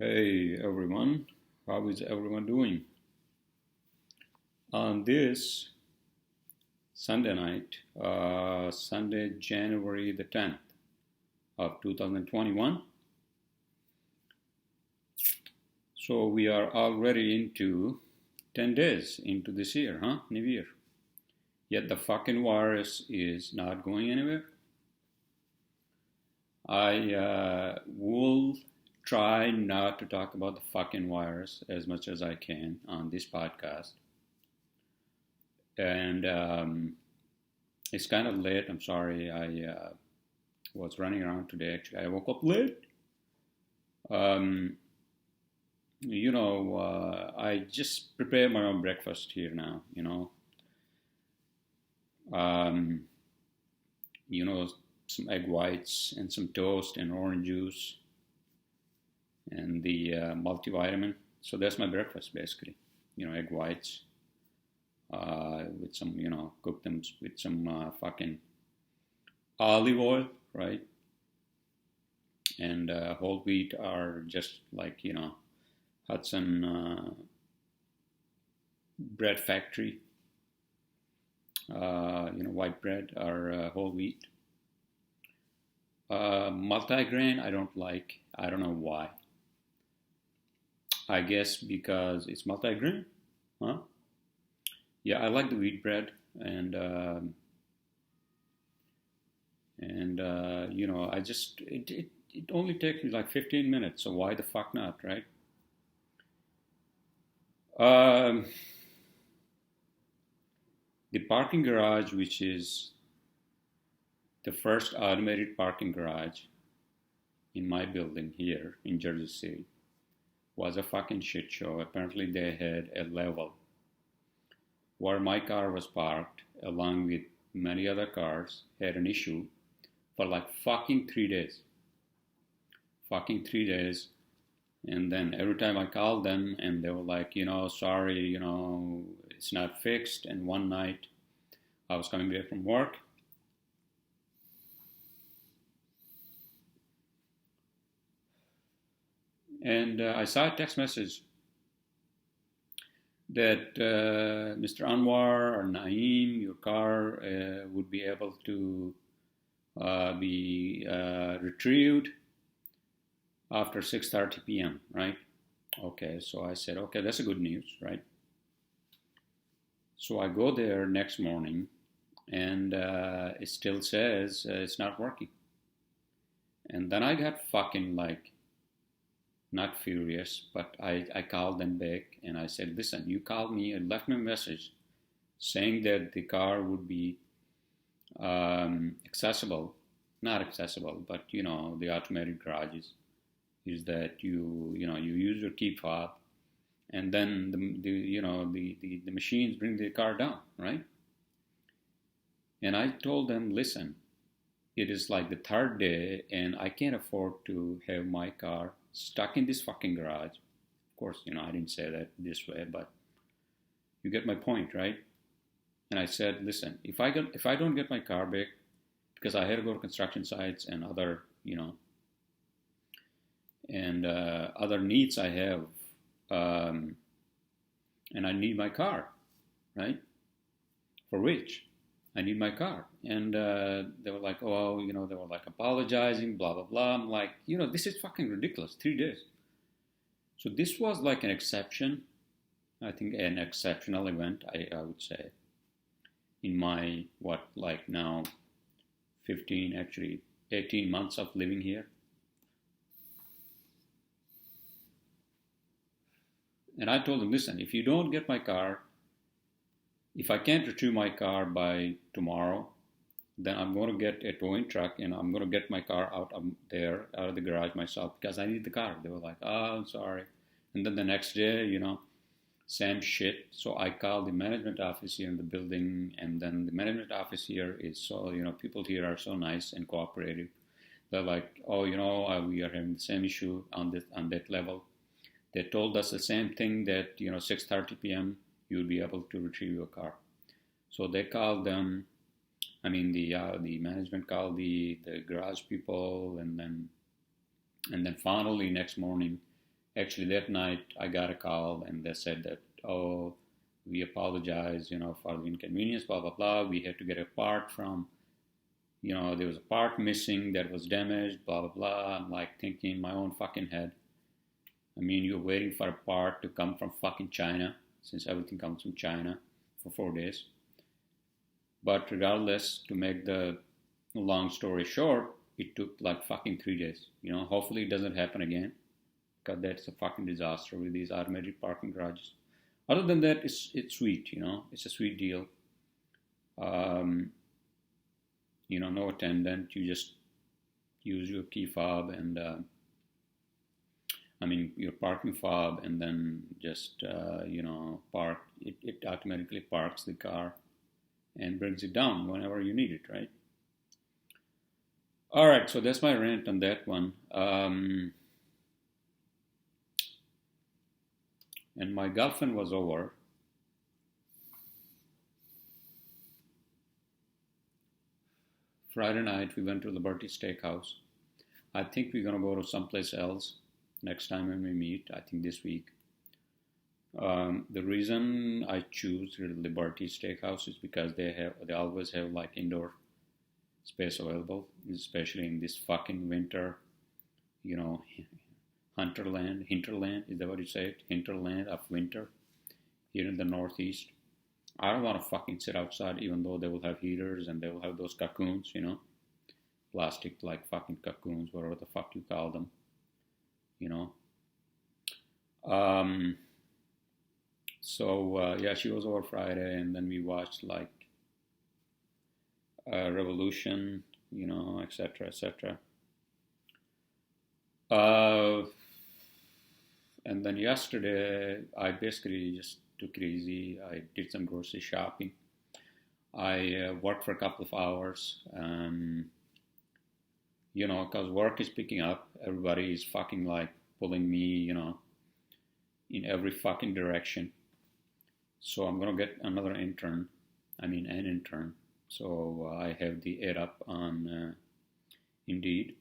Hey everyone, how is everyone doing? On this Sunday night, Sunday, January the 10th of 2021, so we are already into 10 days into this year, huh? New Year. Yet the fucking virus is not going anywhere. I will try not to talk about the fucking virus as much as I can on this podcast. And it's kind of late. I'm sorry. I was running around today. Actually, I woke up late. Um, I just prepare my own breakfast here now. Um, you know, some egg whites and some toast and orange juice and the multivitamin. So that's my breakfast basically. Egg whites with some, cook them with some fucking olive oil, right? And whole wheat are just like, Hudson bread factory, white bread or whole wheat. Multigrain, I don't like. I don't know why. I guess because it's multigrain, huh? Yeah, I like the wheat bread, and I just it only takes me like 15 minutes, so why the fuck not, right? Um, the parking garage, which is the first automated parking garage in my building here in Jersey City, was a fucking shit show. Apparently, they had a level where my car was parked, along with many other cars, had an issue for like fucking 3 days. Fucking 3 days. And then every time I called them, and they were like, sorry, it's not fixed. And one night I was coming back from work. And I saw a text message that Mr. Anwar or Naeem, your car would be able to be retrieved after 6:30 p.m., right? Okay, so I said, okay, that's a good news, right? So I go there next morning, and it still says it's not working. And then I got fucking like, not furious, but I called them back and I said, listen, you called me and left me a message saying that the car would be accessible, not accessible, but the automated garages is that you use your key fob, and then the machines bring the car down, right? And I told them, listen, it is like the third day, and I can't afford to have my car stuck in this fucking garage. Of course, I didn't say that this way, but you get my point, right? And I said, listen, if I don't get my car back, because I had to go to construction sites and other, and other needs I have, and I need my car, right? For which I need my car. And they were like, oh, they were like apologizing, blah, blah, blah. I'm like, this is fucking ridiculous, 3 days. So this was like an exception, I think an exceptional event, I would say, in my, now 15, actually 18 months of living here. And I told them, listen, if you don't get my car, if I can't retrieve my car by tomorrow, then I'm going to get a towing truck and I'm going to get my car out of the garage myself, because I need the car. They were like, oh, I'm sorry. And then the next day, same shit. So I called the management office here in the building, and then the management office here is so, people here are so nice and cooperative. They're like, oh, we are having the same issue on that level. They told us the same thing, that 6:30 p.m. you'll be able to retrieve your car. So they called them. I mean, the management called the garage people, and then finally next morning Actually, that night I got a call and they said that, oh, we apologize, for the inconvenience, blah, blah, blah. We had to get a part from, there was a part missing that was damaged, blah, blah, blah. I'm like thinking in my own fucking head. I mean, you're waiting for a part to come from fucking China, since everything comes from China, for 4 days. But regardless, to make the long story short, it took like fucking 3 days. Hopefully it doesn't happen again, because that's a fucking disaster with these automated parking garages. Other than that, it's sweet, it's a sweet deal. No attendant, you just use your key fob and, your parking fob, and then just, park. It automatically parks the car and brings it down whenever you need it, right? All right, so that's my rant on that one. And my girlfriend was over. Friday night, we went to Liberty Steakhouse. I think we're going to go to someplace else next time when we meet, I think this week. The reason I choose Liberty Steakhouse is because they always have like indoor space available, especially in this fucking winter, hinterland, is that what you say it? Hinterland of winter here in the Northeast. I don't want to fucking sit outside, even though they will have heaters and they will have those cocoons, plastic like fucking cocoons, whatever the fuck you call them, So she was over Friday, and then we watched like Revolution, etc., etc. And then yesterday, I basically just took it easy. I did some grocery shopping. I worked for a couple of hours, because work is picking up. Everybody is fucking like pulling me, in every fucking direction. So I'm going to get an intern. So I have the ad up on Indeed.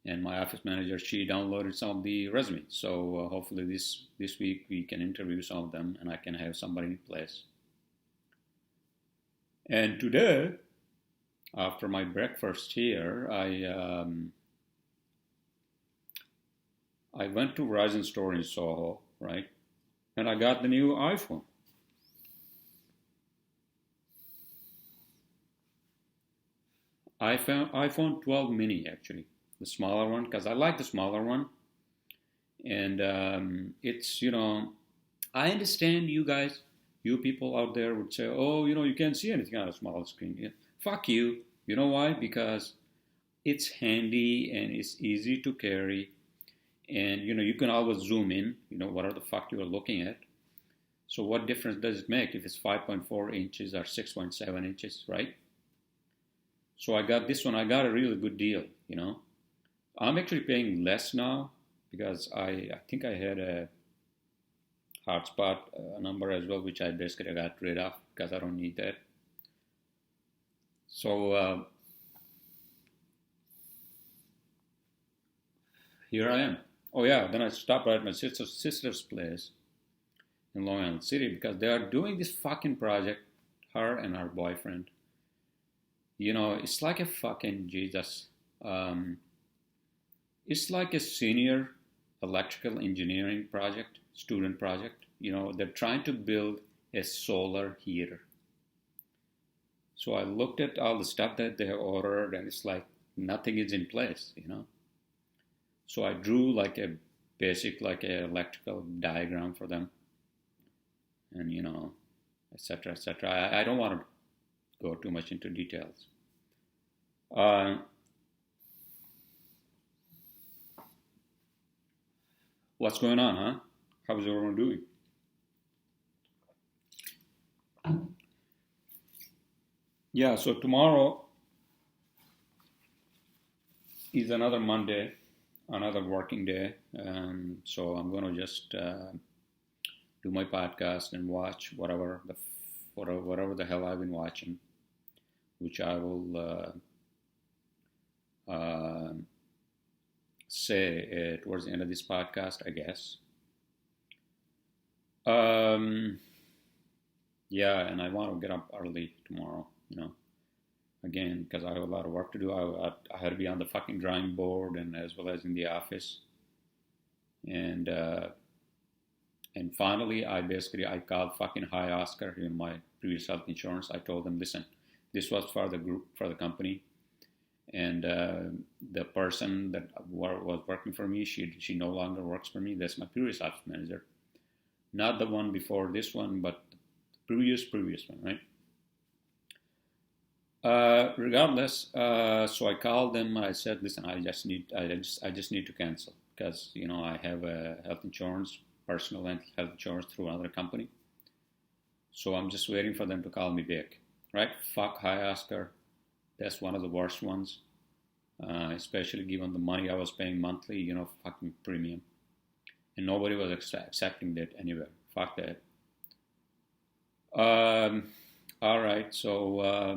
And my office manager, she downloaded some of the resumes. So hopefully this week we can interview some of them and I can have somebody in place. And today, after my breakfast here, I went to Verizon store in Soho, right? And I got the new iPhone. I found iPhone 12 mini, actually. The smaller one, because I like the smaller one. And it's, I understand you guys, you people out there would say, oh, you can't see anything on a small screen. Yeah. Fuck you. You know why? Because it's handy and it's easy to carry. And, you can always zoom in, whatever the fuck you are looking at. So what difference does it make if it's 5.4 inches or 6.7 inches, right? So I got this one. I got a really good deal, I'm actually paying less now because I think I had a hotspot number as well, which I basically got rid of because I don't need that. So here I am. Oh yeah, then I stopped at my sister's place in Long Island City because they are doing this fucking project, her and her boyfriend. It's like a fucking Jesus. It's like a senior electrical engineering project, student project. They're trying to build a solar heater. So I looked at all the stuff that they have ordered, and it's like nothing is in place, So I drew like a basic, like a electrical diagram for them, and etc., etc. I don't want to go too much into details. What's going on, huh? How's everyone doing? Yeah, so tomorrow is another Monday, another working day. So I'm going to just do my podcast and watch whatever the hell I've been watching, which I will say towards the end of this podcast, I guess. Um, yeah, and I want to get up early tomorrow, again, because I have a lot of work to do. I had to be on the fucking drawing board and as well as in the office. And finally, I called fucking High Oscar in my previous health insurance. I told them, listen, this was for the group, for the company. And the person that was working for me, she no longer works for me. That's my previous office manager. Not the one before this one, but the previous one, right? Regardless, so I called them. I said, listen, I just need to cancel because, I have a health insurance, personal and health insurance through another company. So I'm just waiting for them to call me back, right? Fuck High Oscar. That's one of the worst ones, especially given the money I was paying monthly, fucking premium. And nobody was accepting that anywhere. Fuck that. All right, so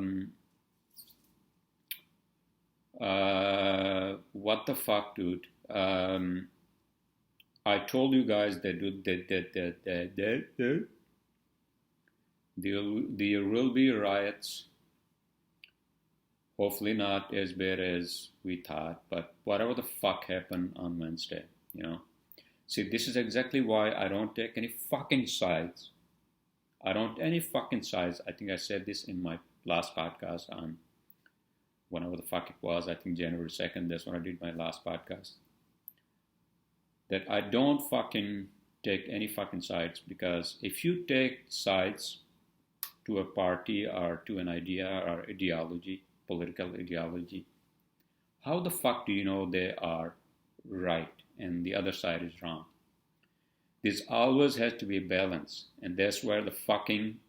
what the fuck, dude? I told you guys that there will be riots. Hopefully not as bad as we thought, but whatever the fuck happened on Wednesday, See, this is exactly why I don't take any fucking sides. I think I said this in my last podcast on whenever the fuck it was. I think January 2nd, that's when I did my last podcast. That I don't fucking take any fucking sides, because if you take sides to a party or to an idea or ideology, political ideology, how the fuck do you know they are right and the other side is wrong? This always has to be a balance, and that's where the fucking,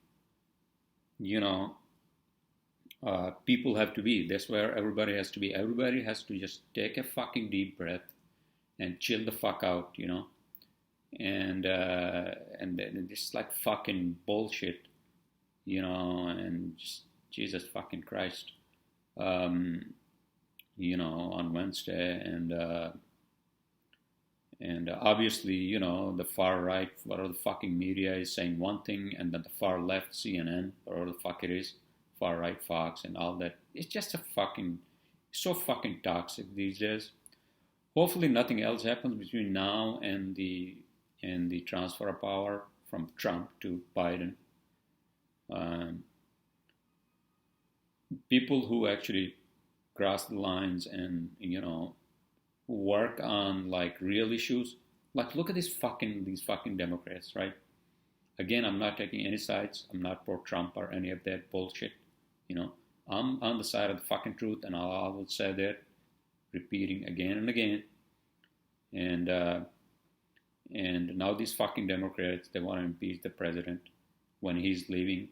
people have to be. That's where everybody has to be. Everybody has to just take a fucking deep breath and chill the fuck out, and this like fucking bullshit, and just Jesus fucking Christ, on Wednesday, and obviously, the far right, whatever the fucking media is saying one thing, and then the far left, CNN, whatever the fuck it is, far right Fox and all that, it's just so fucking toxic these days. Hopefully nothing else happens between now and the transfer of power from Trump to Biden. People who actually cross the lines and, work on like real issues. Like, look at these fucking Democrats, right? Again, I'm not taking any sides. I'm not pro Trump or any of that bullshit. I'm on the side of the fucking truth, and I will say that, repeating again and again. And now these fucking Democrats, they want to impeach the president when he's leaving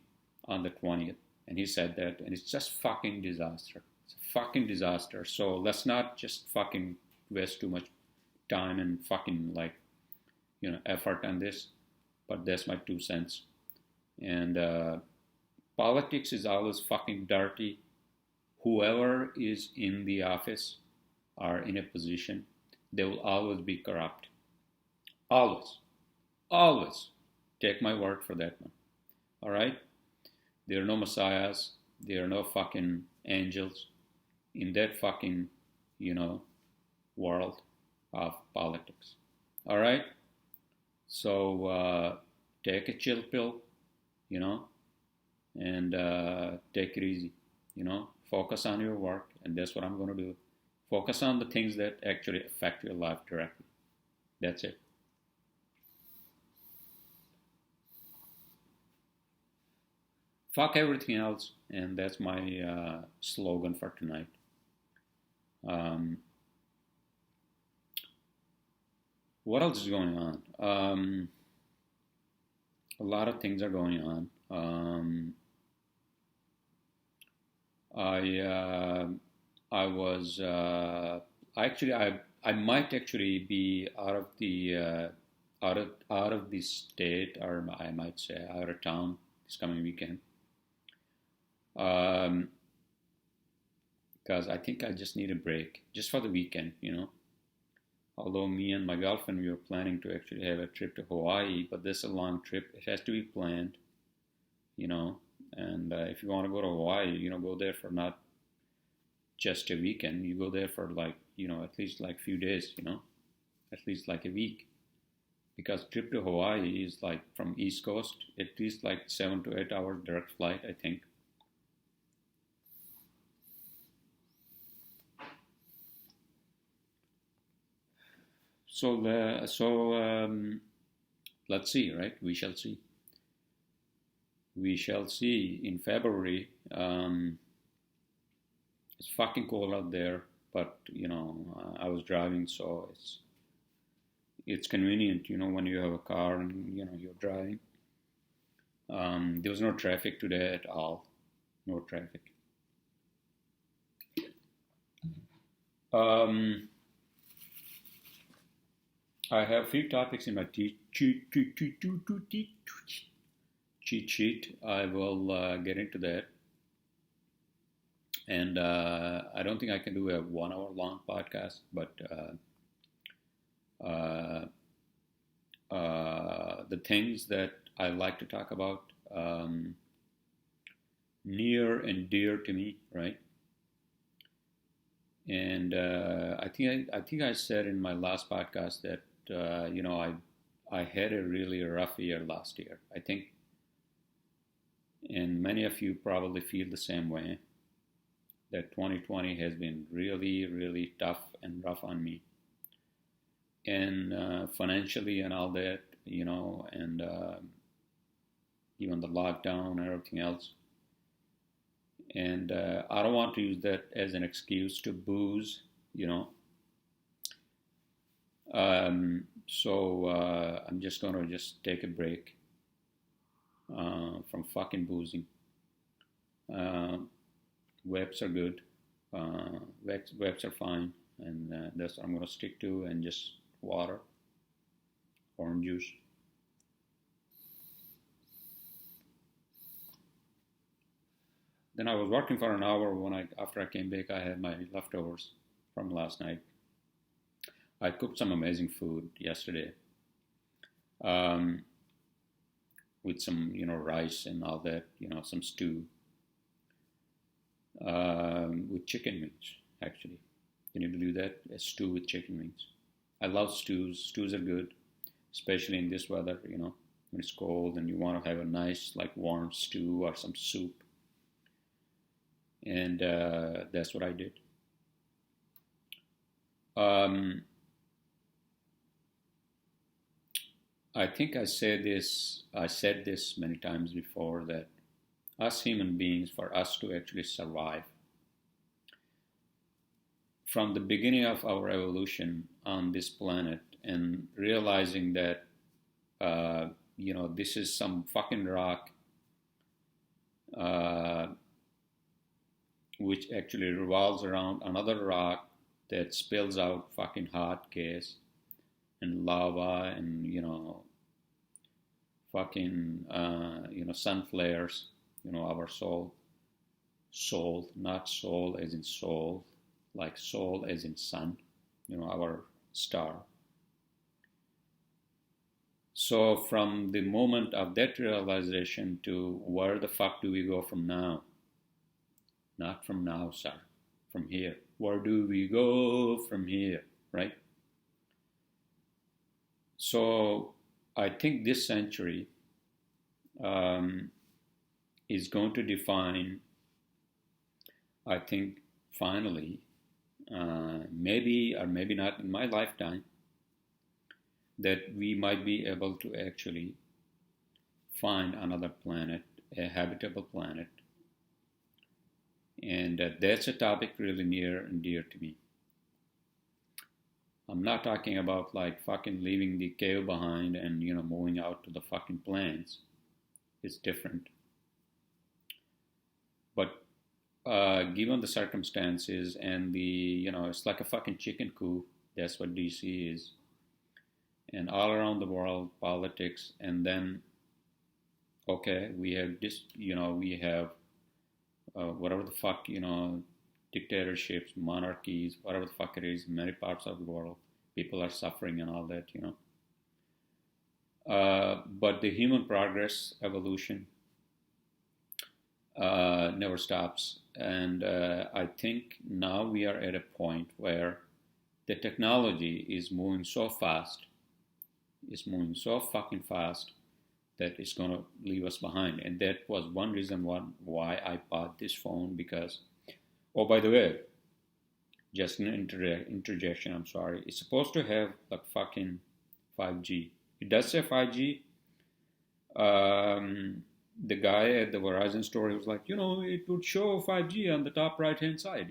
on the 20th. And he said that, and it's just fucking disaster. It's a fucking disaster. So let's not just fucking waste too much time and fucking effort on this. But that's my 2 cents. And politics is always fucking dirty. Whoever is in the office or in a position, they will always be corrupt. Always. Always. Take my word for that one. All right? There are no messiahs. There are no fucking angels in that fucking, world of politics. All right? So take a chill pill, and take it easy, Focus on your work, and that's what I'm going to do. Focus on the things that actually affect your life directly. That's it. Fuck everything else, and that's my slogan for tonight. What else is going on? A lot of things are going on. I was actually I might actually be out of the state, or I might say out of town this coming weekend. Because I think I just need a break, just for the weekend, Although me and my girlfriend, we were planning to actually have a trip to Hawaii, but this is a long trip. It has to be planned, you know. And if you want to go to Hawaii, go there for not just a weekend. You go there for like, at least like few days, at least like a week. Because trip to Hawaii is like from East Coast, at least like 7 to 8 hours direct flight, I think. So let's see, right? We shall see. We shall see in February. It's fucking cold out there, but I was driving, so it's convenient, when you have a car and you're driving. There was no traffic today at all. No traffic. I have a few topics in my cheat sheet. I will get into that. And I don't think I can do a 1 hour long podcast, but the things that I like to talk about, near and dear to me, right? And I think I said in my last podcast that I had a really rough year last year, I think, and many of you probably feel the same way. That 2020 has been really, really tough and rough on me, and financially and all that, and even the lockdown and everything else. And I don't want to use that as an excuse to booze, So I'm just going to take a break from fucking boozing. Webs are good. Webs are fine. And that's what I'm going to stick to, and just water, orange juice. Then I was working for an hour. After I came back, I had my leftovers from last night. I cooked some amazing food yesterday, with some rice and all that, some stew, with chicken wings. Actually, you need to do that, a stew with chicken wings. I love stews. Stews are good, especially in this weather. When it's cold and you want to have a nice like warm stew or some soup. And that's what I did. I think I said this many times before, that us human beings, for us to actually survive, from the beginning of our evolution on this planet, and realizing that, this is some fucking rock, which actually revolves around another rock that spills out fucking hot gas and lava and, fucking, sun flares, our soul, not soul as in soul, like soul as in sun, our star. So from the moment of that realization to where the fuck do we go from now? Not from now, sir. From here. Where do we go from here, right? So I think this century is going to define, I think, finally, maybe or maybe not in my lifetime, that we might be able to actually find another planet, a habitable planet. And that's a topic really near and dear to me. I'm not talking about like fucking leaving the cave behind and, moving out to the fucking plains. It's different. But given the circumstances and the, it's like a fucking chicken coop. That's what DC is. And all around the world, politics. And then, okay, we have this, we have whatever the fuck, dictatorships, monarchies, whatever the fuck it is, in many parts of the world. People are suffering and all that, but the human progress, evolution, never stops. And I think now we are at a point where the technology is moving so fast, is moving so fucking fast that it's going to leave us behind. And that was one reason why I bought this phone, because, oh, by the way, just an interjection, I'm sorry. It's supposed to have like fucking 5G. It does say 5G. The guy at the Verizon store, he was like, it would show 5G on the top right-hand side,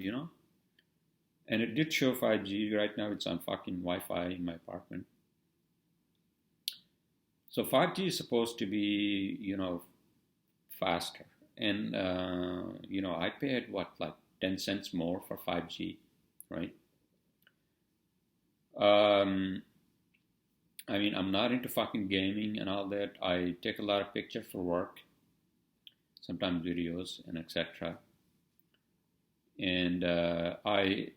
And it did show 5G. Right now it's on fucking Wi-Fi in my apartment. So 5G is supposed to be, faster. And, I paid like 10 cents more for 5G, right? I mean, I'm not into fucking gaming and all that. I take a lot of pictures for work, sometimes videos and etc. And I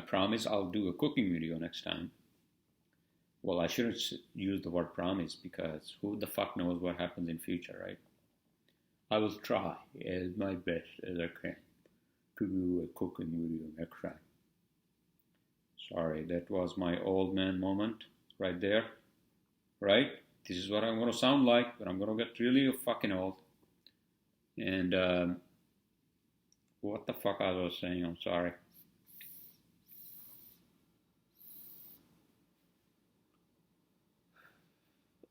promise I'll do a cooking video next time. Well, I shouldn't use the word promise, because who the fuck knows what happens in future, right? I will try as my best as I can to do a cooking video next time. Sorry, that was my old man moment right there, right? This is what I'm going to sound like, but I'm going to get really fucking old. And what the fuck I was saying, I'm sorry.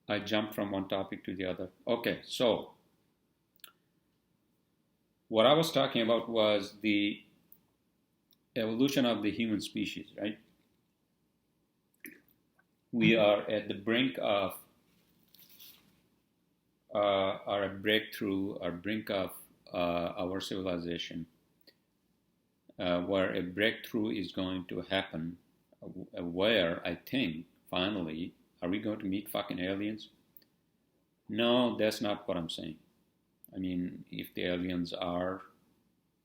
I jumped from one topic to the other. Okay, so what I was talking about was the evolution of the human species, right? We are at the brink of our breakthrough, our brink of our civilization, where a breakthrough is going to happen, where I think finally, are we going to meet fucking aliens? No, that's not what I'm saying. I mean, if the aliens are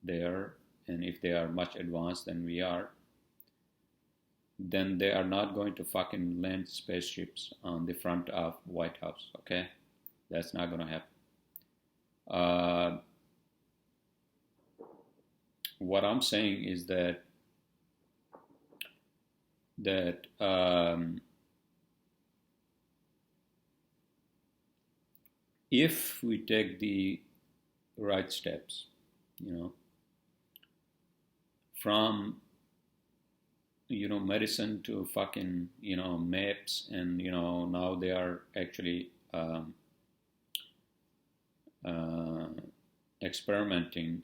there, and if they are much advanced than we are, then they are not going to fucking land spaceships on the front of White House, okay? That's not going to happen. What I'm saying is that if we take the right steps, from medicine to fucking maps, and now they are actually experimenting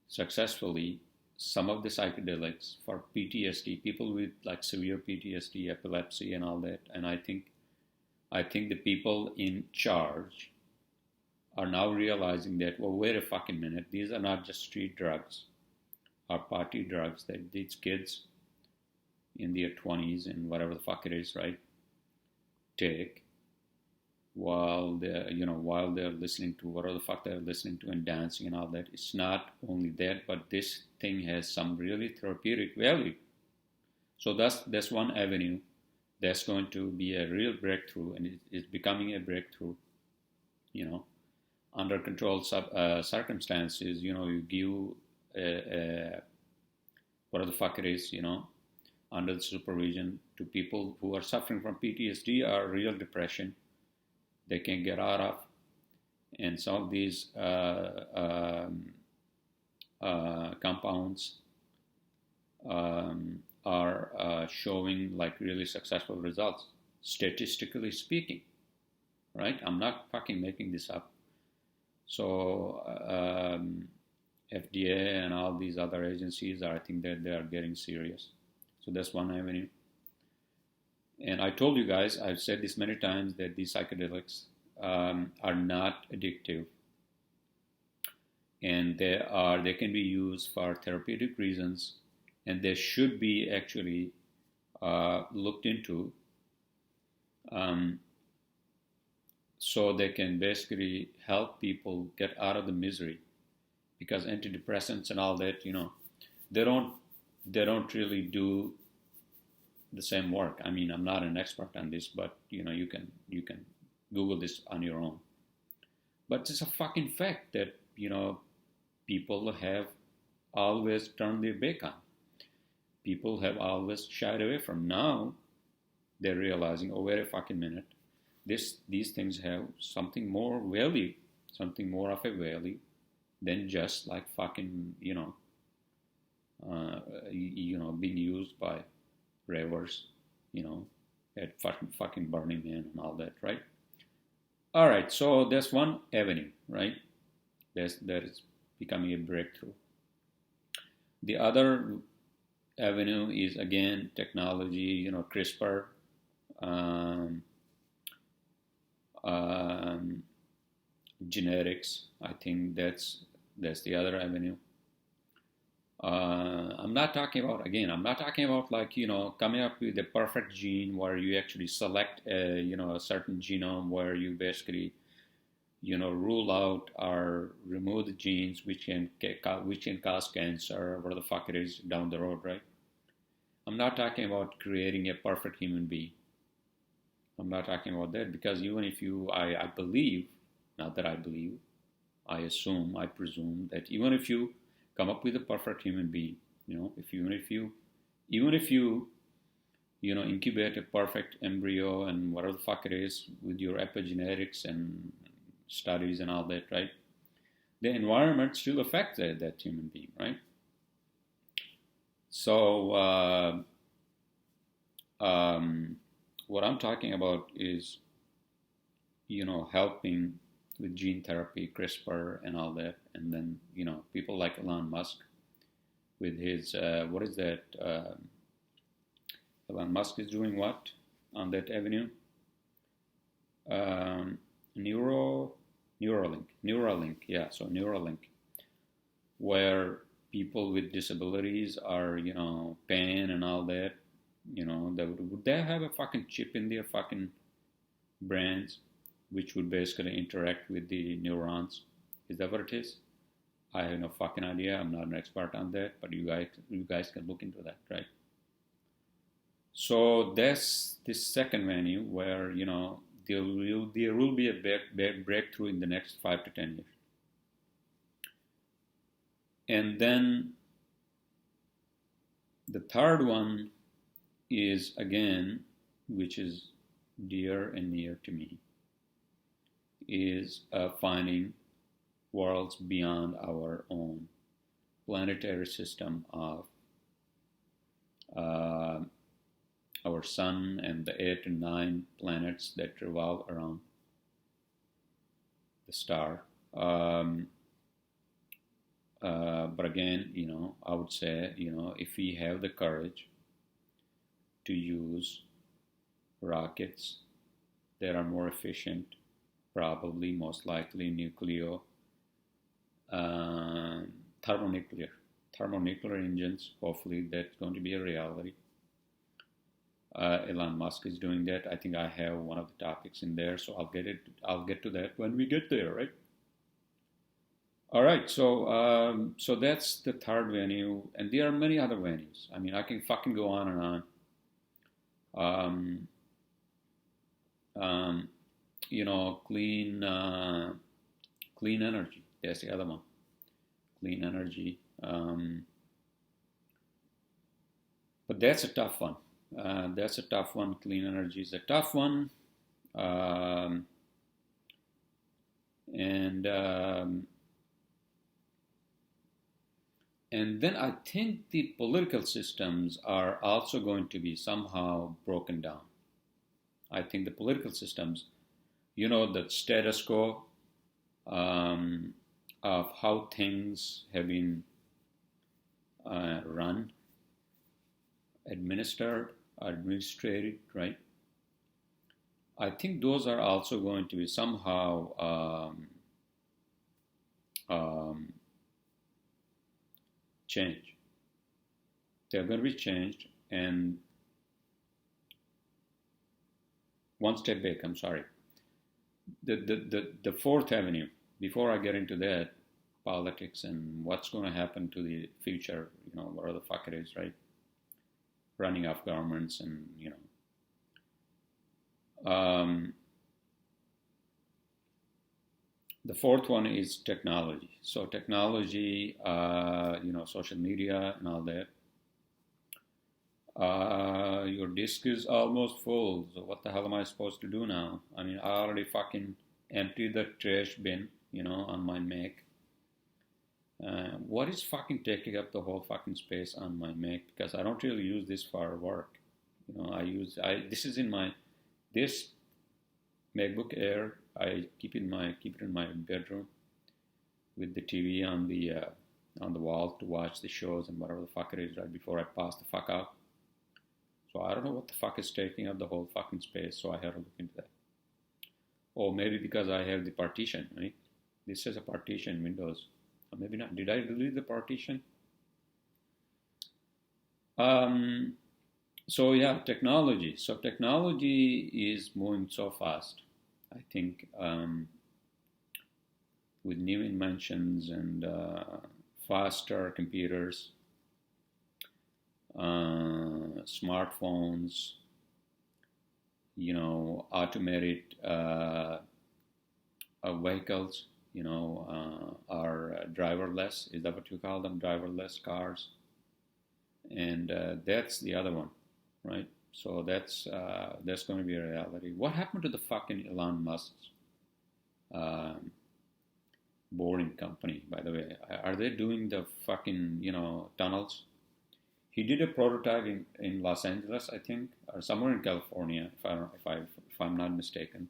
successfully some of the psychedelics for PTSD, people with like severe PTSD, epilepsy, and all that. And I think the people in charge are now realizing that, well, wait a fucking minute, these are not just street drugs or party drugs that these kids in their 20s and whatever the fuck it is, right, take while they're listening to whatever the fuck they're listening to and dancing and all that. It's not only that, but this thing has some really therapeutic value. So that's one avenue that's going to be a real breakthrough, and it's becoming a breakthrough, under controlled circumstances. You give whatever the fuck it is, under the supervision to people who are suffering from PTSD or real depression they can't get out of. And some of these compounds are showing like really successful results, statistically speaking, right? I'm not fucking making this up. So FDA and all these other agencies I think that they are getting serious. So that's one avenue. And I told you guys, I've said this many times, that these psychedelics are not addictive, and they can be used for therapeutic reasons, and they should be actually looked into, so they can basically help people get out of the misery, because antidepressants and all that, they don't really do the same work. I mean, I'm not an expert on this, but you can Google this on your own. But it's a fucking fact that people have always turned their back on. People have always shied away from. Now they're realizing, oh, wait a fucking minute, these things have something more value, something more of a value than just like fucking being used by ravers, at fucking Burning Man and all that, right? All right, so that's one avenue, right? That is becoming a breakthrough. The other avenue is again technology, CRISPR, genetics. I think that's the other avenue. I'm not talking about like, coming up with a perfect gene where you actually select a certain genome where you basically, rule out or remove the genes which can cause cancer or whatever the fuck it is down the road, right? I'm not talking about creating a perfect human being. I'm not talking about that, because even if I believe, not that I believe, I assume, I presume that even if you come up with a perfect human being, even if you incubate a perfect embryo and whatever the fuck it is with your epigenetics and studies and all that, right? The environment still affects that human being, right? So what I'm talking about is, helping with gene therapy, CRISPR, and all that, and then people like Elon Musk with his what is that? Elon Musk is doing what on that avenue? Neuralink, yeah. So Neuralink, where people with disabilities are, pain and all that, would they have a fucking chip in their fucking brains, which would basically interact with the neurons? Is that what it is? I have no fucking idea. I'm not an expert on that, but you guys can look into that, right? So that's the second venue where, there will be a breakthrough in the next 5 to 10 years. And then the third one is, again, which is dear and near to me, is finding worlds beyond our own planetary system of our sun and the 8 and 9 planets that revolve around the star. But again, I would say, if we have the courage to use rockets that are more efficient, probably, most likely, thermonuclear engines, hopefully that's going to be a reality. Elon Musk is doing that. I think I have one of the topics in there, so I'll get to that when we get there, right? All right, so that's the third venue, and there are many other venues. I mean, I can fucking go on and on. Clean energy. That's the other one. Clean energy. But that's a tough one. Clean energy is a tough one. And then I think the political systems are also going to be somehow broken down. I think the political systems, the status quo of how things have been run, administrated, right? I think those are also going to be somehow changed. They're going to be changed. And one step back, I'm sorry. The fourth avenue, before I get into that, politics and what's going to happen to the future, whatever the fuck it is, right? running off governments and, the fourth one is technology. So technology, social media and all that. Your disk is almost full. So what the hell am I supposed to do now? I mean, I already fucking emptied the trash bin, on my Mac. What is fucking taking up the whole fucking space on my Mac? Because I don't really use this for work. This is this MacBook Air. I keep it in my bedroom with the TV on the wall to watch the shows and whatever the fuck it is right before I pass the fuck out. So I don't know what the fuck is taking up the whole fucking space. So I have to look into that. Or maybe because I have the partition, right? This is a partition Windows. Or maybe not. Did I delete the partition? So yeah, technology. So technology is moving so fast. I think with new inventions and faster computers, smartphones, automated vehicles, are driverless. Is that what you call them? Driverless cars. And that's the other one, right? So that's going to be a reality. What happened to the fucking Elon Musk's boring company, by the way? Are they doing the fucking, tunnels? He did a prototype in Los Angeles, I think, or somewhere in California, if I'm not mistaken.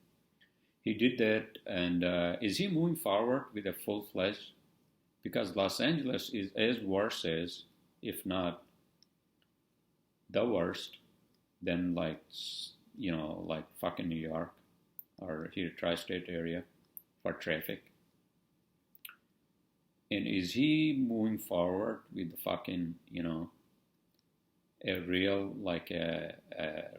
He did that, and is he moving forward with a full-fledged? Because Los Angeles is as worse as, if not the worst, than like fucking New York or here tri-state area for traffic. And is he moving forward with the fucking, a real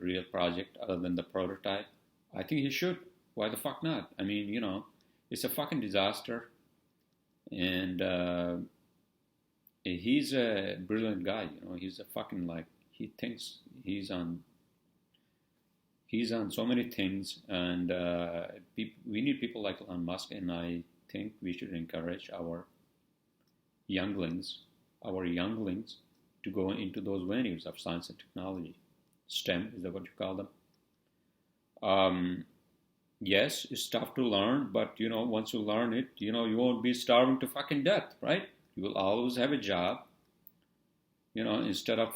real project other than the prototype? I think he should. Why the fuck not? I mean, it's a fucking disaster, and he's a brilliant guy. He's a fucking he thinks he's on so many things, and we need people like Elon Musk, and I think we should encourage our younglings to go into those venues of science and technology. STEM, is that what you call them? Yes, it's tough to learn, but once you learn it, you won't be starving to fucking death, right? You will always have a job, instead of,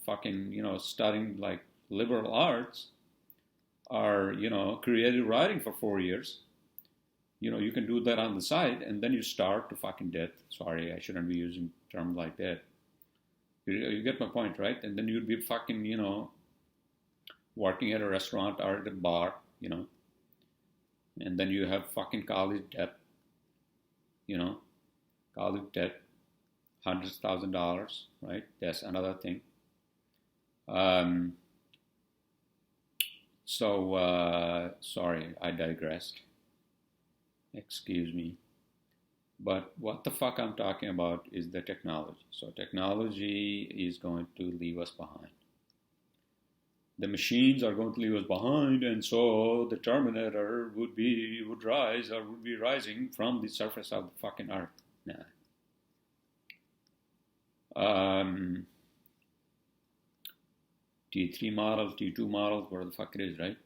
fucking, studying like liberal arts or, creative writing for 4 years. You can do that on the side, and then you starve to fucking death. Sorry, I shouldn't be using terms like that. You get my point, right? And then you'd be fucking, working at a restaurant or at a bar, and then you have fucking college debt, hundreds of $1,000s, right? That's another thing. Sorry, I digressed. Excuse me. But what the fuck I'm talking about is the technology. So technology is going to leave us behind. The machines are going to leave us behind, and so the Terminator would be rising from the surface of the fucking earth. Nah. T3 models, T2 models, whatever the fuck it is, right?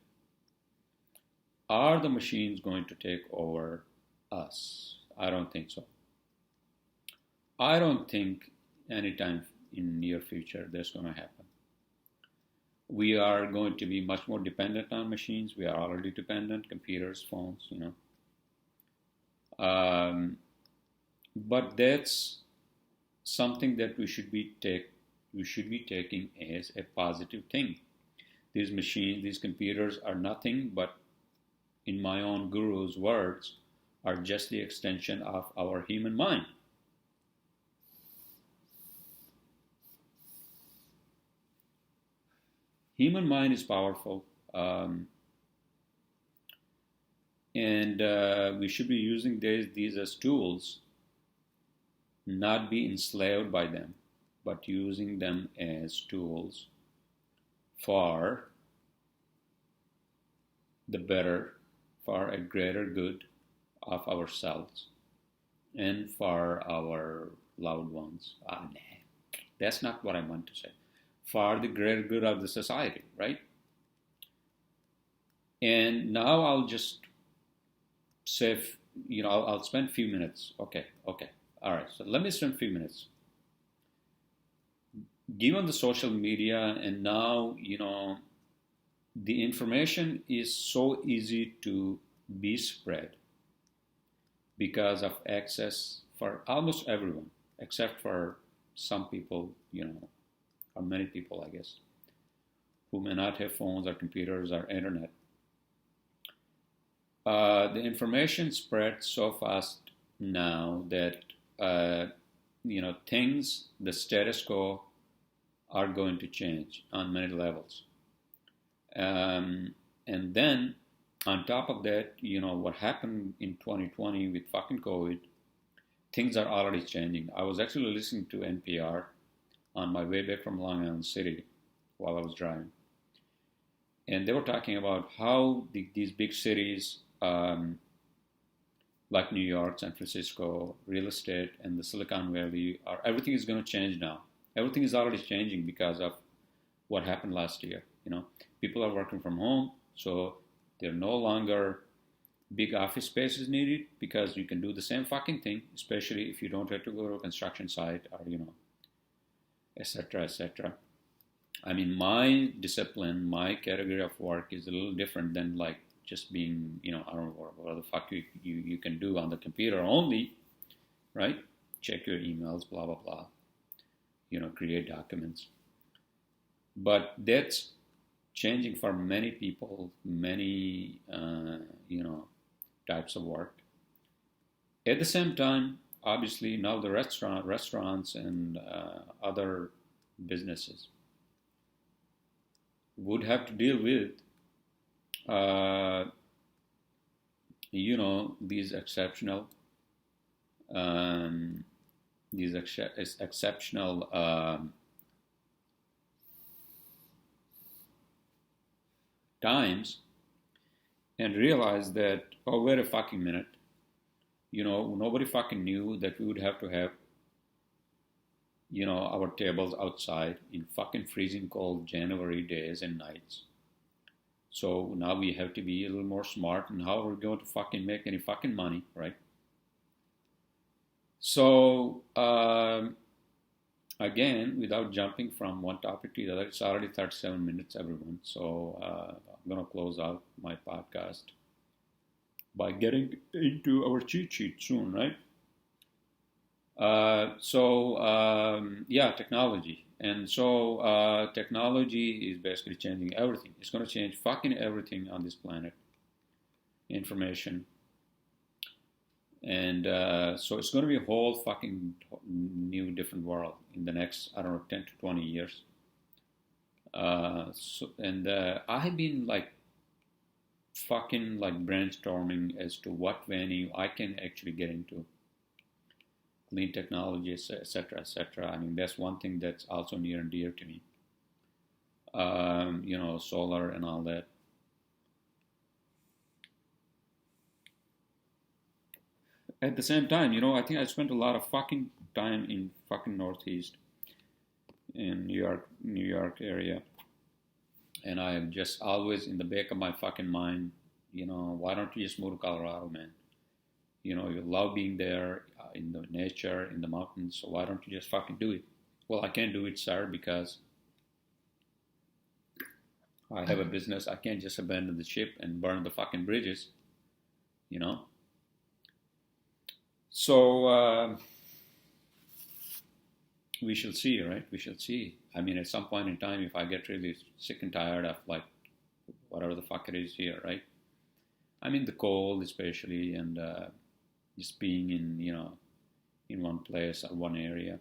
Are the machines going to take over us? I don't think so. I don't think anytime in near future that's going to happen. We are going to be much more dependent on machines. We are already dependent, computers, phones, But that's something that we should be taking as a positive thing. These machines, these computers are nothing but, in my own guru's words, are just the extension of our human mind. Human mind is powerful, and we should be using these as tools, not be enslaved by them. but using them as tools for the better, for a greater good of ourselves and for our loved ones. Nah, that's not what I want to say. For the greater good of the society, right? And now I'll just say, I'll spend a few minutes. Okay. All right. So let me spend a few minutes. Given the social media and now, the information is so easy to be spread because of access for almost everyone, except for some people, or many people, I guess, who may not have phones or computers or internet. The information spreads so fast now that, things, the status quo, are going to change on many levels. And then, on top of that, what happened in 2020 with fucking COVID, things are already changing. I was actually listening to NPR on my way back from Long Island City while I was driving. And they were talking about how these big cities, like New York, San Francisco, real estate, and the Silicon Valley, everything is going to change now. Everything is already changing because of what happened last year. People are working from home, so there are no longer big office spaces needed because you can do the same fucking thing, especially if you don't have to go to a construction site or, etc., etc. I mean, my discipline, my category of work is a little different than like just being, I don't know what the fuck you can do on the computer only, right? Check your emails, blah, blah, blah. Create documents. But that's changing for many people, many, types of work. At the same time, obviously, now the restaurants and other businesses would have to deal with, these exceptional times and realize that, oh, wait a fucking minute, nobody fucking knew that we would have to have, our tables outside in fucking freezing cold January days and nights. So now we have to be a little more smart in how we're going to fucking make any fucking money, right? So, again, without jumping from one topic to the other, it's already 37 minutes, everyone. So I'm going to close out my podcast by getting into our cheat sheet soon, right? Technology. And so technology is basically changing everything. It's going to change fucking everything on this planet. Information. And so it's going to be a whole fucking new, different world in the next, 10 to 20 years. I have been fucking brainstorming as to what venue I can actually get into. Clean technology, etc., etc. I mean, that's one thing that's also near and dear to me. Solar and all that. At the same time, I think I spent a lot of fucking time in fucking Northeast, in New York area. And I am just always in the back of my fucking mind, why don't you just move to Colorado, man? You love being there in the nature, in the mountains, so why don't you just fucking do it? Well, I can't do it, sir, because I have a business. I can't just abandon the ship and burn the fucking bridges, So, we shall see, right? We shall see. I mean, at some point in time, if I get really sick and tired of, whatever the fuck it is here, right? I mean, the cold especially, and just being in, in one place or one area.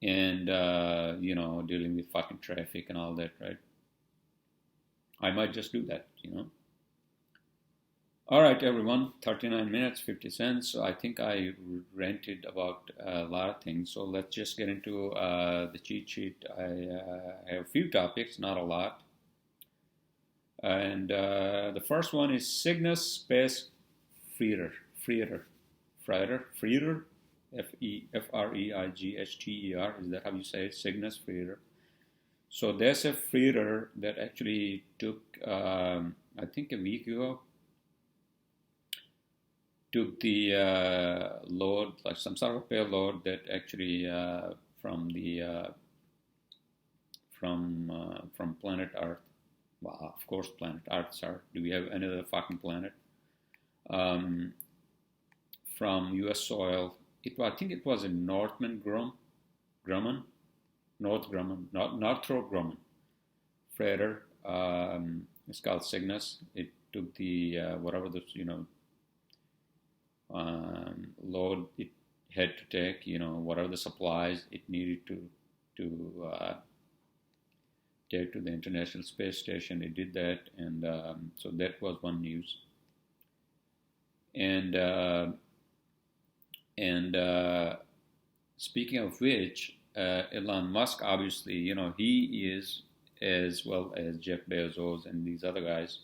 And, dealing with fucking traffic and all that, right? I might just do that, All right, everyone, 39 minutes, 50 cents. So I think I ranted about a lot of things. So let's just get into the cheat sheet. I have a few topics, not a lot. And the first one is Cygnus Space Freightr. Freightr, F-R-E-I-G-H-T-E-R. Is that how you say it? Cygnus Freightr. So there's a freighter that actually took, I think a week ago, took the load, like some sort of payload that actually from the from planet Earth. Well, of course, planet Earth. Sorry, do we have any other fucking planet? From U.S. soil. I think it was in Northrop Grumman, Northrop Grumman freighter. It's called Cygnus. It took the whatever the load it had to take, whatever the supplies it needed to take to the International Space Station. It did that, and so that was one news. And speaking of which, Elon Musk, obviously, he is, as well as Jeff Bezos and these other guys,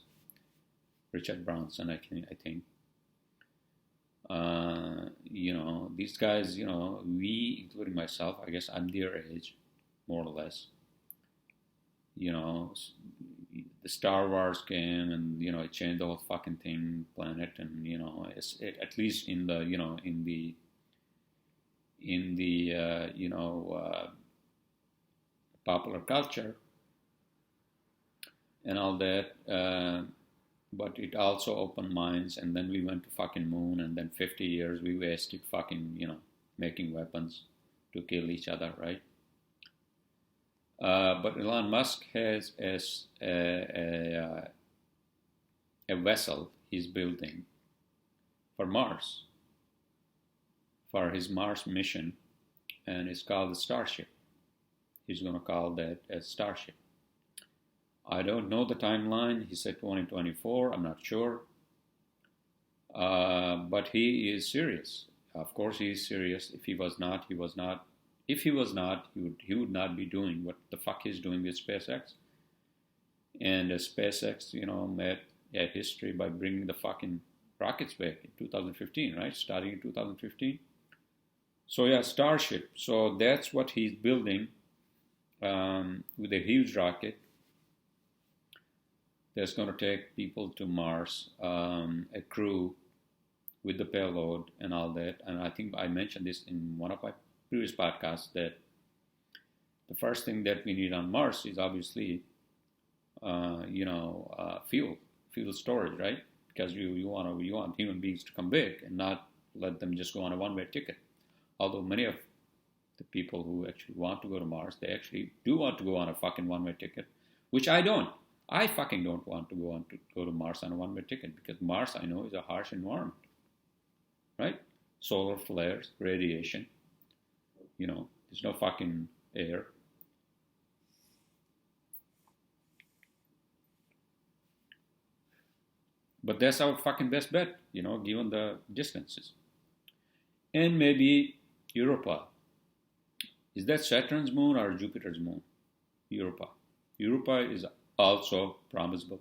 Richard Branson, I think. These guys, we, including myself, I guess I'm their age, more or less. The Star Wars came and, it changed the whole fucking thing, planet, and, at least in the, in the popular culture and all that. But it also opened minds, and then we went to fucking moon, and then 50 years we wasted fucking, making weapons to kill each other, right? But Elon Musk has a vessel he's building for Mars, for his Mars mission, and it's called the Starship. He's going to call that as Starship. I don't know the timeline. He said 2024. I'm not sure. But he is serious. Of course, he is serious. If he was not, he was not. If he was not, he would not be doing what the fuck he's doing with SpaceX. And SpaceX, made a history by bringing the fucking rockets back in 2015, right? Starting in 2015. So yeah, Starship. So that's what he's building with a huge rocket that's going to take people to Mars, a crew with the payload and all that. And I think I mentioned this in one of my previous podcasts, that the first thing that we need on Mars is obviously, fuel storage, right? Because you want human beings to come back and not let them just go on a one-way ticket. Although many of the people who actually want to go to Mars, they actually do want to go on a fucking one-way ticket, which I don't. I fucking don't want to go to Mars on a one-way ticket, because Mars, I know, is a harsh environment, right? Solar flares, radiation, there's no fucking air. But that's our fucking best bet, given the distances. And maybe Europa. Is that Saturn's moon or Jupiter's moon? Europa. Europa is also promisable.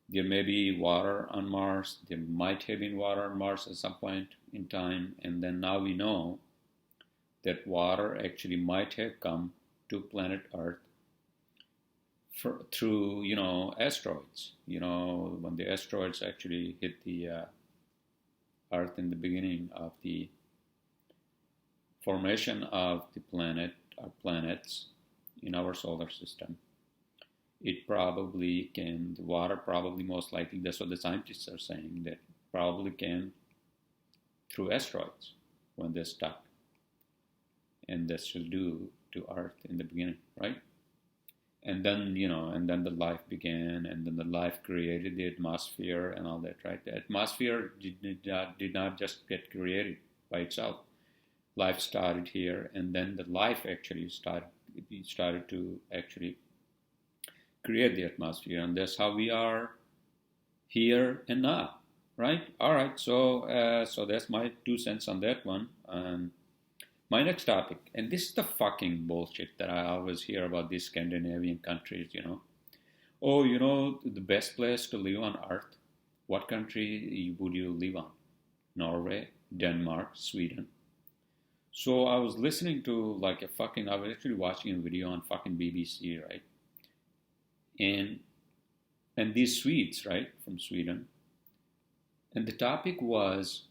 There may be water on Mars. There might have been water on Mars at some point in time. And then now we know that water actually might have come to planet Earth through, asteroids. When the asteroids actually hit the Earth in the beginning of the formation of the planets in our solar system, it probably came, the water probably most likely, that's what the scientists are saying, that probably came through asteroids when they're stuck. And this will do to Earth in the beginning, right? And then, and then the life began, and then the life created the atmosphere and all that, right? The atmosphere did not just get created by itself. Life started here, and then the life actually started to actually create the atmosphere, and that's how we are here and now, right? All right, so that's my 2 cents on that one. My next topic, and this is the fucking bullshit that I always hear about these Scandinavian countries, Oh, the best place to live on earth. What country would you live on? Norway, Denmark, Sweden. So I was listening to I was actually watching a video on fucking BBC, right? And these Swedes, right, from Sweden. And the topic was,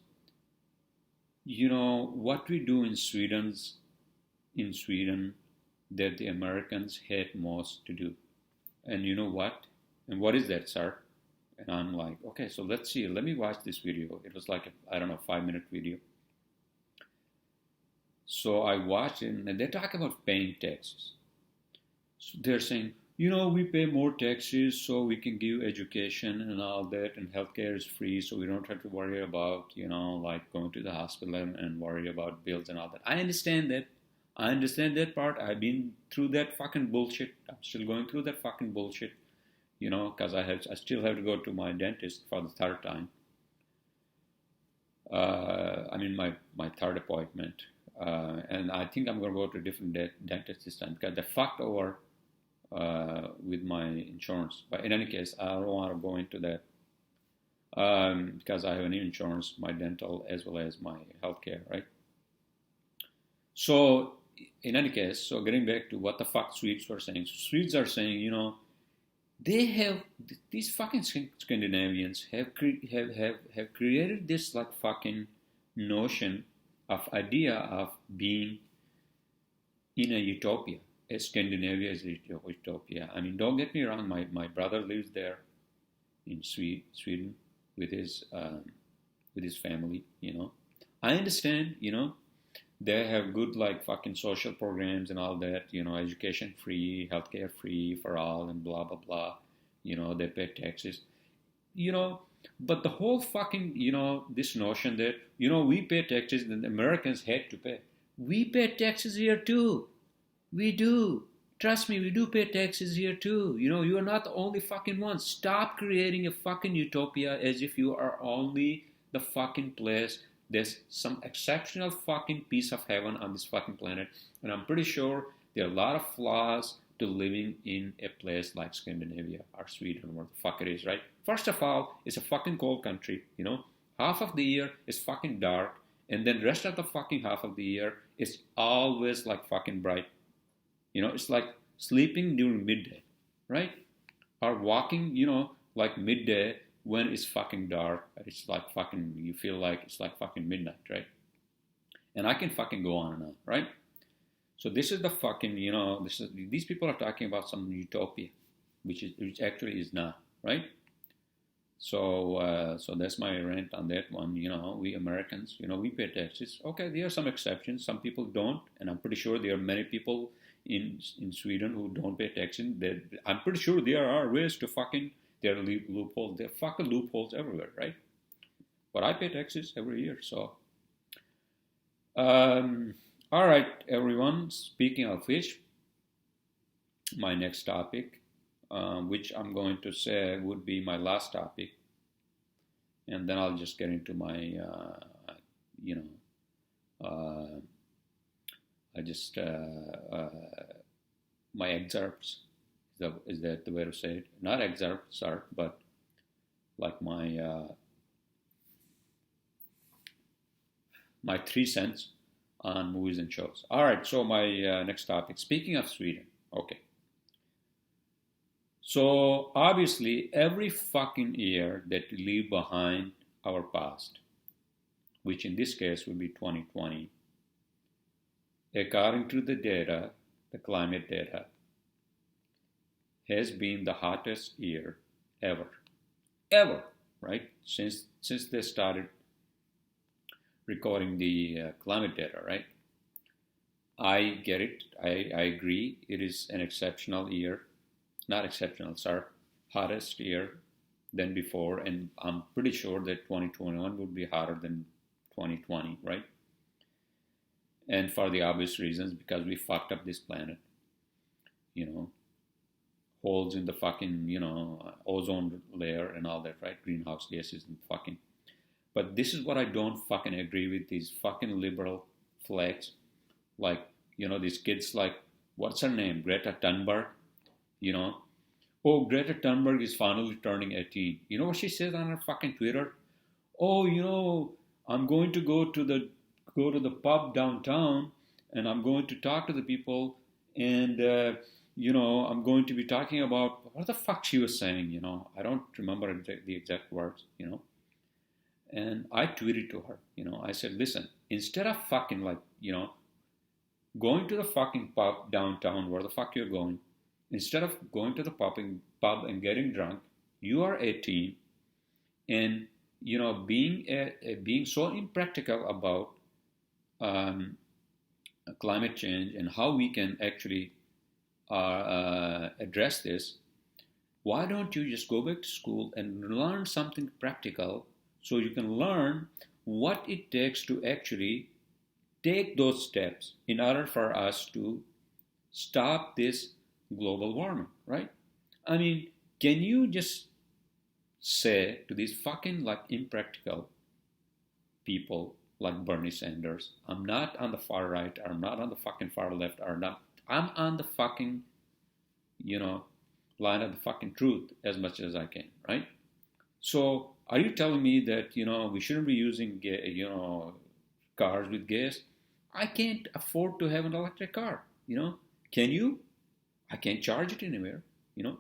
what we do in Sweden that the Americans hate most to do. And you know what? And what is that, sir? And I'm like, okay, so let's see. Let me watch this video. It was like, I don't know, 5-minute video. So I watched it, and they talk about paying taxes. So they're saying, we pay more taxes so we can give education and all that, and healthcare is free, so we don't have to worry about, going to the hospital and worry about bills and all that. I understand that. I understand that part. I've been through that fucking bullshit. I'm still going through that fucking bullshit, because I still have to go to my dentist for the third time. My third appointment. And I think I'm going to go to a different dentist this time because they fucked over with my insurance. But in any case, I don't want to go into that because I have an insurance, my dental as well as my healthcare, right? So in any case, so getting back to what the fuck Swedes were saying. So Swedes are saying, they have, these fucking Scandinavians have created this like fucking notion of idea of being in a utopia. Scandinavia is a utopia. I mean, don't get me wrong. My brother lives there in Sweden with his family. I understand. They have good like fucking social programs and all that. Education free, healthcare free for all, and blah blah blah. They pay taxes. But the whole fucking this notion that we pay taxes and the Americans had to pay. We pay taxes here too. We do. Trust me, we do pay taxes here too. You are not the only fucking ones. Stop creating a fucking utopia as if you are only the fucking place. There's some exceptional fucking piece of heaven on this fucking planet. And I'm pretty sure there are a lot of flaws to living in a place like Scandinavia or Sweden or what the fuck it is, right? First of all, it's a fucking cold country, Half of the year is fucking dark. And then the rest of the fucking half of the year is always like fucking bright. It's like sleeping during midday, right? Or walking, like midday when it's fucking dark. It's like fucking, you feel like it's like fucking midnight, right? And I can fucking go on and on, right? So this is the fucking, these people are talking about some utopia, which actually is not, right? So that's my rant on that one. We Americans, we pay taxes. Okay, there are some exceptions. Some people don't, and I'm pretty sure there are many people in Sweden who don't pay taxes. I'm pretty sure there are ways to fucking, there are loopholes. There are fucking loopholes everywhere, right? But I pay taxes every year, so. All right, everyone. Speaking of which, my next topic, which I'm going to say would be my last topic, and then I'll just get into my, my excerpts. Is that the way to say it? Not excerpts, sir, but like my 3 cents on movies and shows. All right, so my next topic. Speaking of Sweden, okay. So obviously, every fucking year that we leave behind our past, which in this case would be 2020, according to the data, the climate data, has been the hottest year ever, right? Since they started recording the climate data, right? I get it. I agree. It is an exceptional year. Not exceptional, sorry. Hottest year than before. And I'm pretty sure that 2021 would be hotter than 2020, right? And for the obvious reasons, because we fucked up this planet. holes in the fucking, ozone layer and all that, right? Greenhouse gases and fucking. But this is what I don't fucking agree with, these fucking liberal flags. Like, these kids like, what's her name? Greta Thunberg, you know. Oh, Greta Thunberg is finally turning 18. You know what she says on her fucking Twitter? Oh, I'm going to go to the pub downtown, and I'm going to talk to the people, and I'm going to be talking about what the fuck she was saying. I don't remember the exact words. And I tweeted to her. I said, listen, instead of fucking like going to the fucking pub downtown, where the fuck you're going, instead of going to the pub and getting drunk, you are 18, and being so impractical about climate change and how we can actually address this. Why don't you just go back to school and learn something practical, so you can learn what it takes to actually take those steps in order for us to stop this global warming, right? I mean, can you just say to these fucking like impractical people like Bernie Sanders, I'm not on the far right, or I'm not on the fucking far left, or not, I'm on the fucking, line of the fucking truth as much as I can, right? So are you telling me that, we shouldn't be using, cars with gas? I can't afford to have an electric car, Can you? I can't charge it anywhere,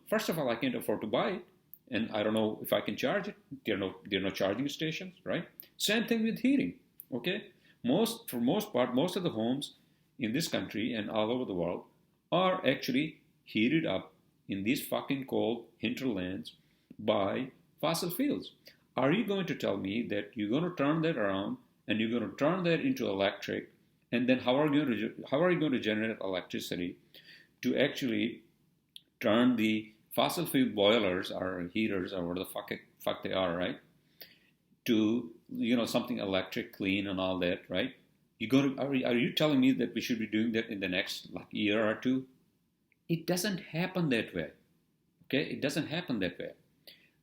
First of all, I can't afford to buy it, and I don't know if I can charge it. There are no charging stations, right? Same thing with heating, okay? For most part, most of the homes in this country and all over the world are actually heated up in these fucking cold hinterlands by fossil fuels. Are you going to tell me that you're going to turn that around and you're going to turn that into electric, and then how are you going to generate electricity to actually turn the fossil fuel boilers or heaters or whatever the fuck they are, right, to something electric, clean, and all that, right? Are you telling me that we should be doing that in the next like year or two? It doesn't happen that way. Okay, it doesn't happen that way.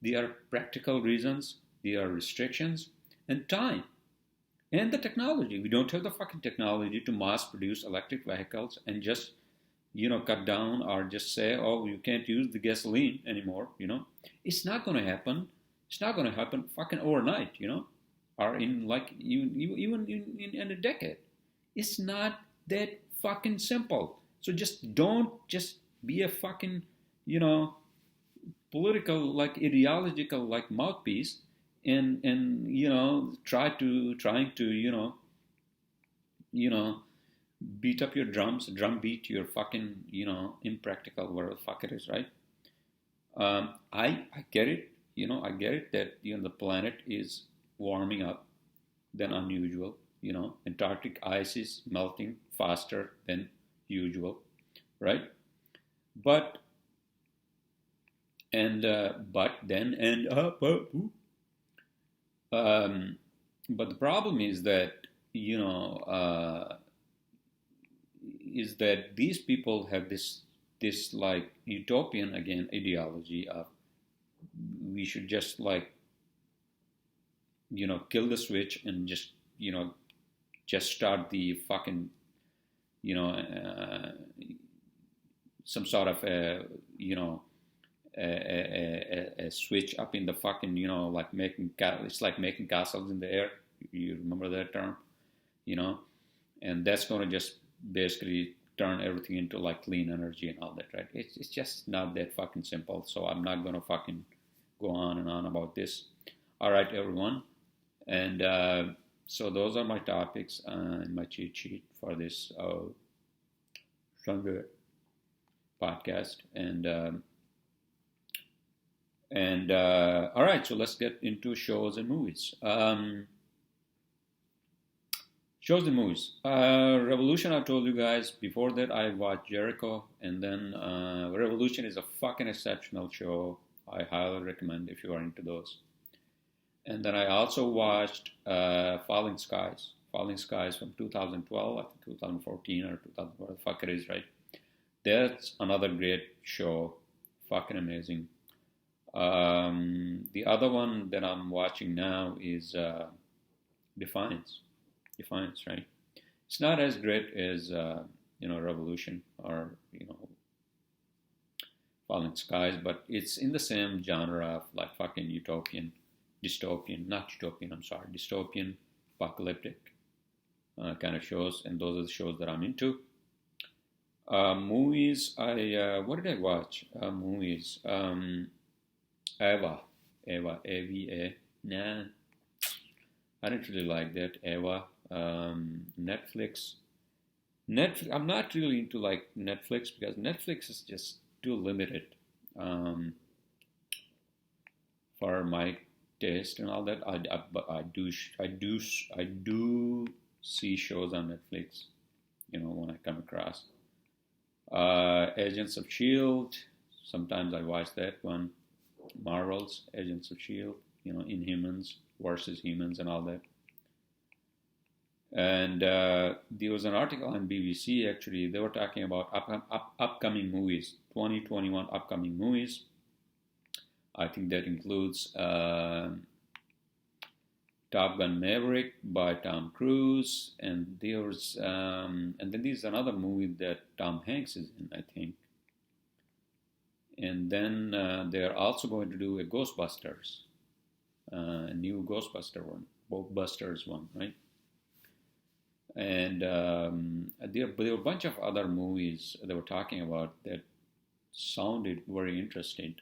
There are practical reasons, there are restrictions, and time, and the technology. We don't have the fucking technology to mass produce electric vehicles and just cut down or just say, oh, you can't use the gasoline anymore. It's not going to happen. It's not going to happen fucking overnight. Or in like even in a decade. It's not that fucking simple. So just don't just be a fucking political like ideological like mouthpiece and trying to beat up your drum beat your fucking impractical whatever the fuck it is, right? I get it. I get it that the planet is warming up than unusual. Antarctic ice is melting faster than usual, right? But but the problem is that these people have this like utopian again ideology of we should just like kill the switch and just start the fucking some sort of a switch up in the fucking like it's like making castles in the air. You remember that term, and that's going to just basically turn everything into like clean energy and all that, right? It's just not that fucking simple. So I'm not going to fucking go on and on about this. All right, everyone. And so those are my topics and my cheat sheet for this Sunday podcast. And all right, so let's get into shows and movies. Shows and movies. Revolution, I told you guys. Before that, I watched Jericho. And then Revolution is a fucking exceptional show. I highly recommend if you are into those. And then I also watched Falling Skies. Falling Skies from 2012, I think 2014 or 2000, what the fuck it is, right? That's another great show. fucking amazing. The other one that I'm watching now is Defiance. Defiance, right? It's not as great as Revolution or Falling Skies, but it's in the same genre of like fucking dystopian, apocalyptic kind of shows, and those are the shows that I'm into. Movies, what did I watch? Movies, Eva, A-V-A. Nah, I didn't really like that. Eva, Netflix. I'm not really into like Netflix because Netflix is just too limited for my taste and all that. But I do see shows on Netflix, when I come across. Agents of Shield. Sometimes I watch that one. Marvel's Agents of Shield. Inhumans versus Humans and all that. And there was an article on BBC, actually. They were talking about upcoming movies, 2021 upcoming movies. I think that includes Top Gun Maverick by Tom Cruise, and there's and then there's another movie that Tom Hanks is in, I think. And then they're also going to do a Ghostbusters, a new Ghostbuster one, Busters one, right? And there were a bunch of other movies they were talking about that sounded very interesting.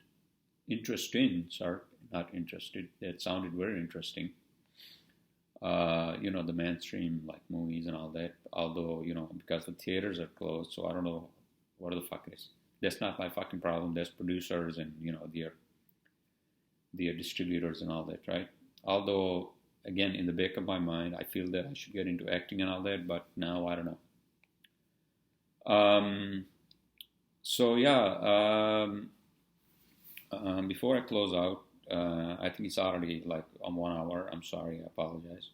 Not interested. That sounded very interesting. The mainstream like movies and all that. Although, because the theaters are closed, so I don't know what the fuck it is. That's not my fucking problem. That's producers and, their distributors and all that, right? Although, again, in the back of my mind, I feel that I should get into acting and all that, but now I don't know. Before I close out, I think it's already like on 1 hour. I'm sorry, I apologize.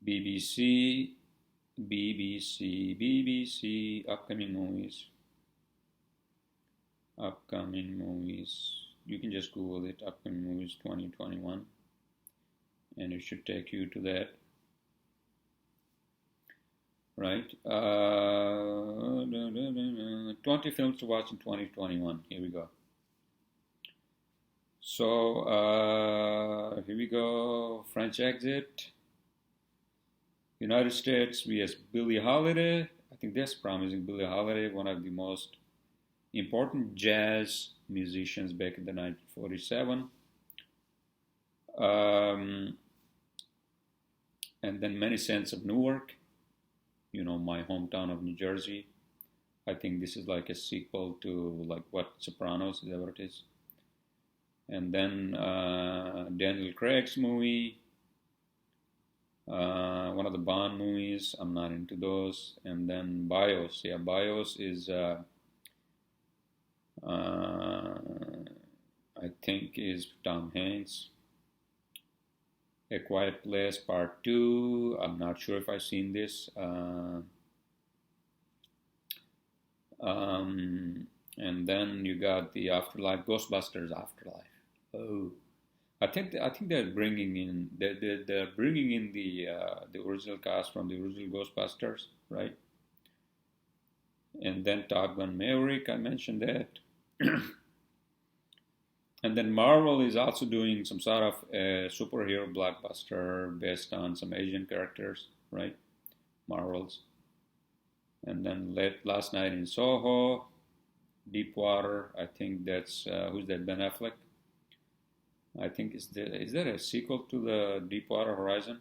BBC, upcoming movies. You can just Google it, upcoming movies 2021. And it should take you to that. Right? 20 films to watch in 2021. Here we go. So, here we go. French Exit. United States vs. Billie Holiday. I think that's promising. Billie Holiday, one of the most important jazz musicians back in the 1947. And then Many Saints of Newark, my hometown of New Jersey. I think this is like a sequel to like what Sopranos, is that what it is? And then Daniel Craig's movie, one of the Bond movies. I'm not into those. And then Bios. Yeah, Bios is, I think, is Tom Hanks. A Quiet Place Part 2. I'm not sure if I've seen this. And then you got the Afterlife, Ghostbusters Afterlife. Oh, I think they're bringing in the original cast from the original Ghostbusters, right? And then Top Gun Maverick, I mentioned that. And then Marvel is also doing some sort of a superhero blockbuster based on some Asian characters, right? Marvels. And then Last Night in Soho, Deepwater. I think that's who's that? Ben Affleck. I think is there a sequel to the Deepwater Horizon?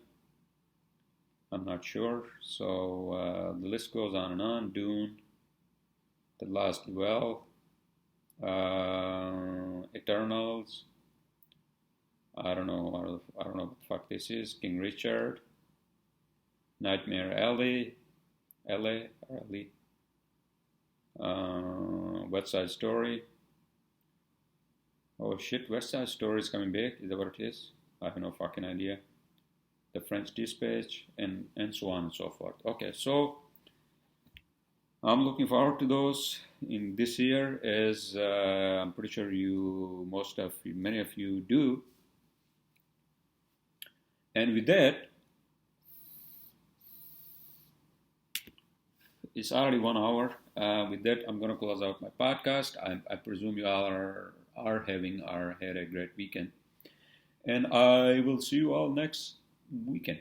I'm not sure. So the list goes on and on. Dune, The Last Duel, Eternals. I don't know what the fuck this is. King Richard, Nightmare Alley, West Side Story. Oh shit, West Side Story is coming back. Is that what it is? I have no fucking idea. The French Dispatch, and so on and so forth. Okay, so I'm looking forward to those. in this year, as I'm pretty sure many of you do. And with that, it's already 1 hour. With that, I'm going to close out my podcast. I presume you all are had a great weekend. And I will see you all next weekend.